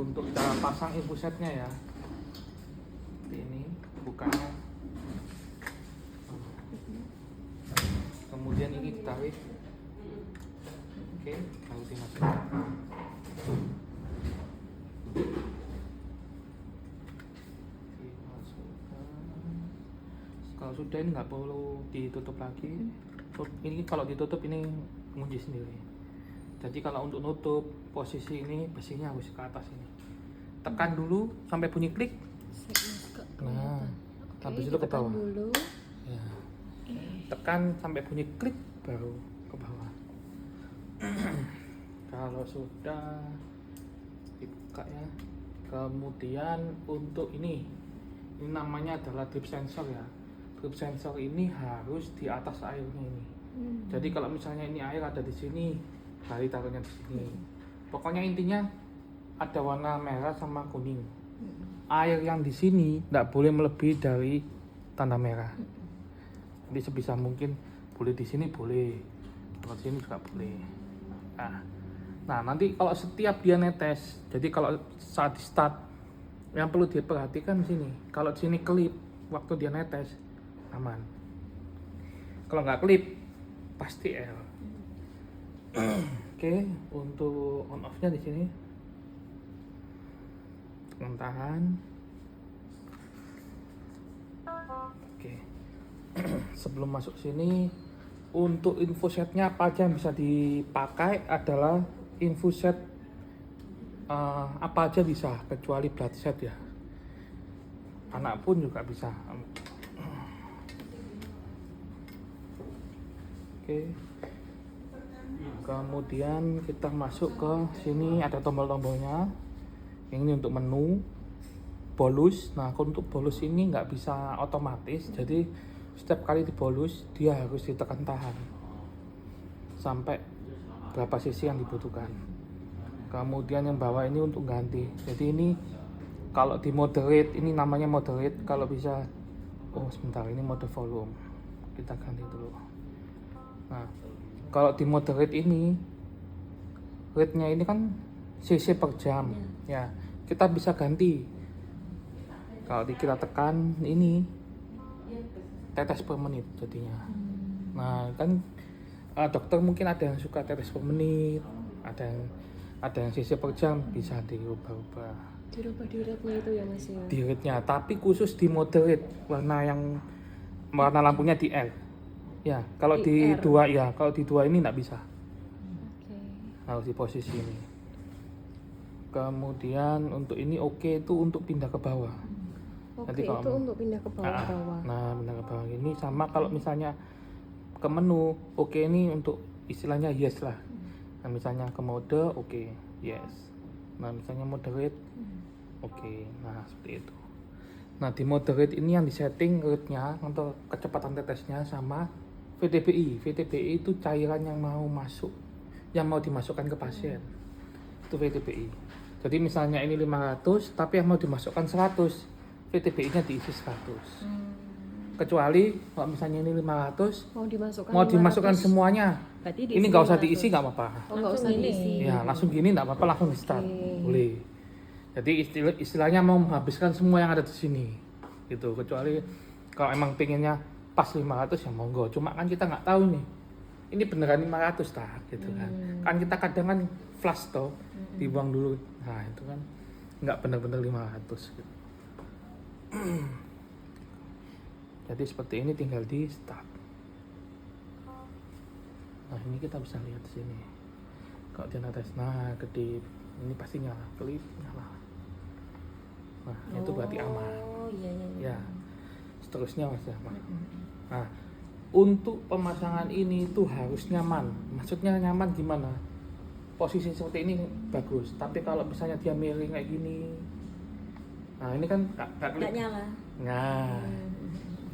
untuk kita pasang infusetnya ya. Ini bukanya. Kemudian ini ditarik. Oke, lalu dimasukkan. Kalau sudah ini nggak perlu ditutup lagi. Ini kalau ditutup ini ngunci sendiri. Jadi kalau untuk nutup posisi ini besinya harus ke atas ini. Tekan dulu sampai bunyi klik. Nah, habis itu ke bawah. Dulu. Ya. Tekan sampai bunyi klik baru ke bawah. Kalau sudah dibuka ya. Kemudian untuk ini namanya adalah drip sensor ya. Drip sensor ini harus di atas airnya ini. Jadi kalau misalnya ini air ada di sini, hari taruhnya di sini. Pokoknya intinya ada warna merah sama kuning. Air yang di sini tidak boleh melebihi dari tanda merah. Jadi sebisa mungkin boleh di sini boleh, kalau di sini juga boleh. Nah nanti kalau setiap dia netes, jadi kalau saat di start, yang perlu diperhatikan di sini. Kalau di sini kelip waktu dia netes, aman. Kalau nggak kelip, pasti error. Oke, untuk on off-nya di sini. Tahan. Oke. Sebelum masuk sini, untuk infusetnya apa aja yang bisa dipakai adalah infuset apa aja bisa kecuali blood set ya. Anak pun juga bisa. Oke. Kemudian kita masuk ke sini, ada tombol-tombolnya. Ini untuk menu, bolus. Nah, untuk bolus ini nggak bisa otomatis, jadi setiap kali dibolus dia harus ditekan tahan sampai berapa cc yang dibutuhkan. Kemudian yang bawah ini untuk ganti. Jadi ini kalau di moderate, ini namanya moderate. Kalau bisa, sebentar, ini mode volume. Kita ganti dulu. Nah, kalau di moderate ini rate-nya ini kan cc per jam ya, kita bisa ganti. Kalau kita tekan ini tetes per menit jadinya. Nah kan dokter mungkin ada yang suka tetes per menit, ada yang cc per jam, bisa dirubah-ubah. Dirubah di rate-nya itu ya Mas ya. Di rate-nya, tapi khusus di moderate, warna lampunya di L. Ya, kalau di R. dua ya, kalau di dua ini nggak bisa. Oke. Harus di posisi ini. Kemudian untuk ini oke itu untuk pindah ke bawah. Oke, Nanti kalau itu untuk pindah ke bawah-bawah. Nah, pindah ke bawah ini sama kalau misalnya ke menu, oke ini untuk istilahnya yes lah. Nah, misalnya ke mode oke, yes. Nah, misalnya moderate oke. Nah, seperti itu. Nah, di moderate ini yang disetting rate-nya untuk kecepatan tetesnya sama VTBI. VTBI itu cairan yang mau masuk, yang mau dimasukkan ke pasien. Itu VTBI. Jadi misalnya ini 500, tapi yang mau dimasukkan 100, VTBI-nya diisi 100. Kecuali kalau misalnya ini 500, mau dimasukkan semuanya. Ini nggak usah diisi, nggak apa-apa. Nggak usah diisi. Ya, langsung gini nggak apa-apa, langsung di start. Boleh. Jadi istilahnya mau menghabiskan semua yang ada di sini. Gitu. Kecuali kalau emang pengennya pas 500 ya monggo. Cuma kan kita nggak tahu nih. Ini beneran 500 tak gitu kan. Kan kita kadang kan flash toh, dibuang dulu. Nah, itu kan nggak bener-bener 500 gitu. Jadi seperti ini tinggal di start. Nah, ini kita bisa lihat di sini. Kalau dia netes, nah kedip, ini pasti nyala, kelip nyala. Nah, itu berarti aman. Iya. Ya, seterusnya Mas ya. Nah, untuk pemasangan ini tuh harus nyaman. Maksudnya nyaman gimana? Posisi seperti ini bagus. Tapi kalau misalnya dia miring kayak gini, nah ini kan nggak nyala. Nah,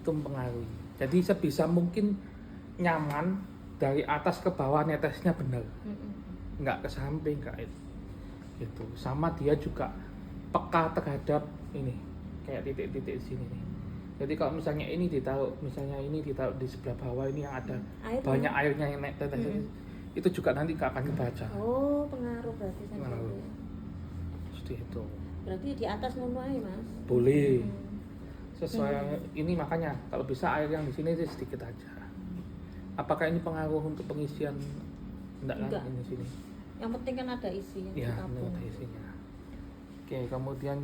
itu mempengaruhi. Jadi sebisa mungkin nyaman dari atas ke bawah netesnya benar. Nggak ke samping, nggak itu. Sama dia juga peka terhadap ini, kayak titik-titik di sini nih. Jadi kalau misalnya ini ditaruh di sebelah bawah ini yang ada banyak airnya yang naik tetes, itu juga nanti nggak akan kebaca. Oh, pengaruh berarti kan. seperti itu. Berarti di atas ngono ae, Mas. Boleh. Sesuai ini makanya kalau bisa air yang di sini sih sedikit aja. Apakah ini pengaruh untuk pengisian? Enggak kan ini sini. Yang penting kan ada isi yang Ya, ini ditabung. ada isinya. Oke, kemudian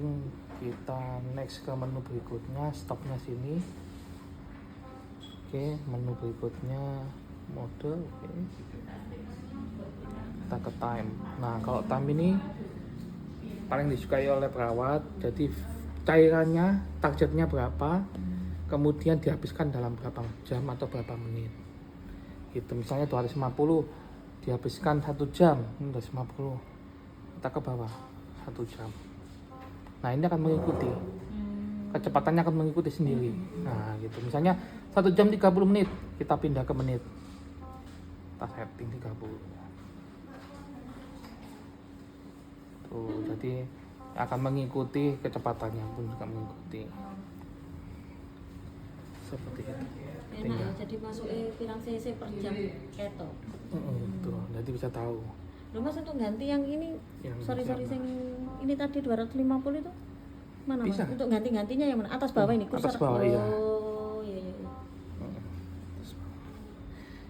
kita next ke menu berikutnya, stopnya sini. Oke, menu berikutnya mode. Oke. Kita ke time. Nah, kalau time ini paling disukai oleh perawat. Jadi cairannya, targetnya berapa, kemudian dihabiskan dalam berapa jam atau berapa menit. Gitu, misalnya 250 dihabiskan 1 jam, 250. Kita ke bawah 1 jam. Nah, ini akan mengikuti. Kecepatannya akan mengikuti sendiri. Nah, gitu. Misalnya 1 jam 30 menit, kita pindah ke menit. Kita setting 30. Tuh, jadi akan mengikuti kecepatannya pun juga mengikuti. Seperti itu. Enak ya, jadi masuk pirang cc per jam ketok. Tuh, jadi bisa tahu. Loh Mas, untuk ganti yang ini, Yang sorry siapa? sing ini tadi 250 itu mana Bisa. Mas? Untuk ganti-gantinya yang mana? Atas bawah ini Atas kursor. bawah, iya. Oh, iya.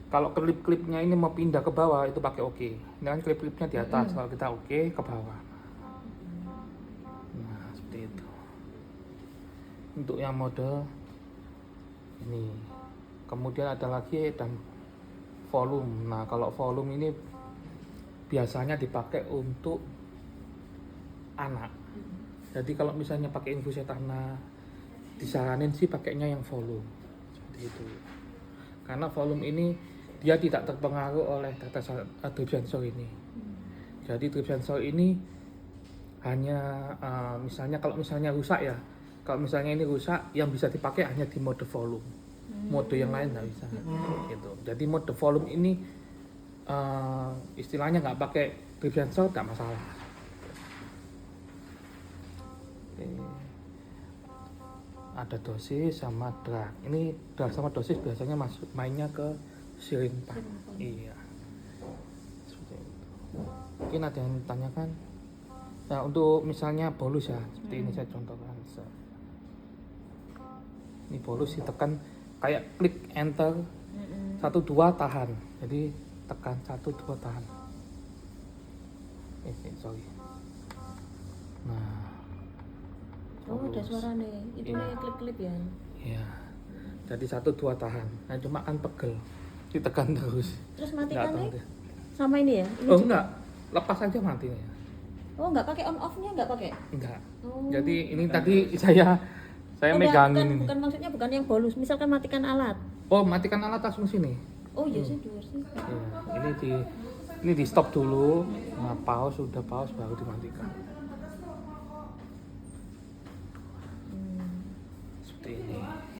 Kalau klip-klipnya ini mau pindah ke bawah itu pakai OK. Ini kan klip-klipnya di atas. Kalau kita OK ke bawah. Nah, seperti itu. Untuk yang mode ini. Kemudian ada lagi dan volume. Nah, kalau volume ini biasanya dipakai untuk anak. Jadi kalau misalnya pakai infus etana, disaranin sih pakainya yang volume. Seperti itu. Karena volume ini dia tidak terpengaruh oleh tetesan drip sensor ini. Jadi drip sensor ini hanya misalnya kalau misalnya rusak ya, kalau misalnya ini rusak yang bisa dipakai hanya di mode volume. Mode yang lain nggak bisa. Gitu. Jadi mode volume ini istilahnya nggak pakai drip sensor nggak masalah. Oke. Ada dosis sama drag. Ini drag sama dosis biasanya masuk mainnya ke sirin pump. Iya. Seperti itu. Mungkin ada yang ditanyakan. Nah, untuk misalnya bolus ya, seperti ini saya contohkan. Ini bolus ditekan kayak klik enter 1 2 tahan. Jadi tekan 1 2 tahan. Sorry. Nah. Oh, ada suara nih. Itu Iya. yang klip-klip ya. Iya. Jadi 1 2 tahan. Nah, cuma kan pegel. Ditekan terus. Terus Nggak matikan tahu nih deh. sama ini ya? Ini Oh juga? enggak, lepas aja matinya. Oh, enggak pakai on off-nya, enggak pakai. Enggak. Oh. Jadi ini tadi saya Oh, megangin bukan, ini. bukan maksudnya bukan yang bolus. Misalkan matikan alat. Oh, matikan alat langsung sini. Oh iya sih, dua sih. Iya, ini di stop dulu. Nah, pause, sudah pause baru dimatikan.